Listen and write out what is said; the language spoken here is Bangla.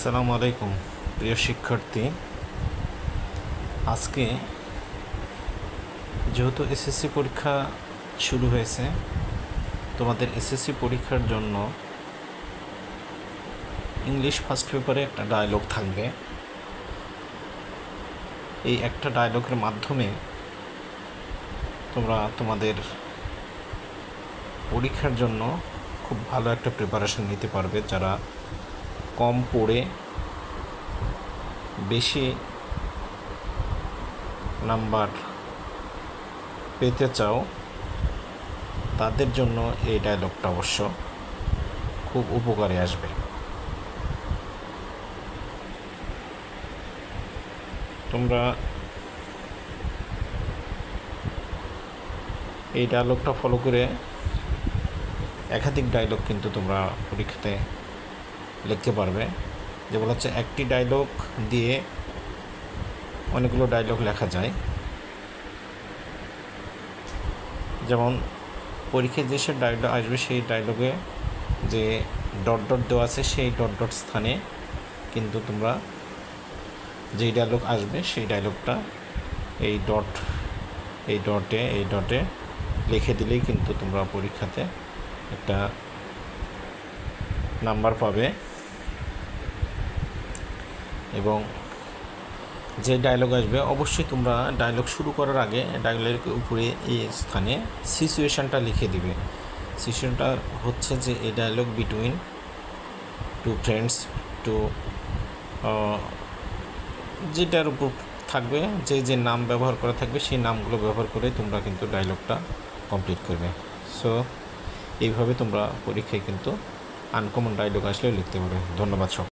আসসালামু আলাইকুম প্রিয় শিক্ষার্থী। আজকে যেহেতু এসএসসি পরীক্ষা শুরু হয়েছে, তোমাদের এসএসসি পরীক্ষার জন্য ইংলিশ ফার্স্ট পেপারে একটা ডায়লগ থাকবে। এই একটা ডায়লগের মাধ্যমে তোমরা তোমাদের পরীক্ষার জন্য খুব ভালো একটা প্রিপারেশন নিতে পারবে। যারা কম পড়ে বেশি নাম্বার পেতে চাও, তাদের জন্য এই ডায়লগটা অবশ্য খুব উপকারে আসবে। তোমরা এই ডায়লগটা ফলো করে একাধিক ডায়লগ কিন্তু তোমরা পরীক্ষাতে লিখতে পারবে। যেগুলো হচ্ছে একটি ডায়লগ দিয়ে অনেকগুলো ডায়লগ লেখা যায়। যেমন পরীক্ষায় যেসব ডায়লগ আসবে সেই ডায়লগে যে ডট ডট দেওয়া আছে সেই ডট ডট স্থানে কিন্তু তোমরা যেই ডায়লগ আসবে সেই ডায়লগটা এই ডটে লিখে দিলেই কিন্তু তোমরা পরীক্ষাতে একটা নাম্বার পাবে। এবং যে ডায়লগ আসবে অবশ্যই তোমরা ডায়লগ শুরু করার আগে ডায়লগের উপরে এই স্থানে সিচুয়েশানটা লিখে দিবে। সিচুয়েশানটা হচ্ছে যে এই ডায়লগ বিটুইন টু ফ্রেন্ডস, যেটার উপর থাকবে, যে নাম ব্যবহার করা থাকবে সেই নামগুলো ব্যবহার করে তোমরা কিন্তু ডায়লগটা কমপ্লিট করবে। সো এইভাবে তোমরা পরীক্ষায় কিন্তু আনকমন ডায়লগ আসলেও লিখতে পারবে। ধন্যবাদ সব।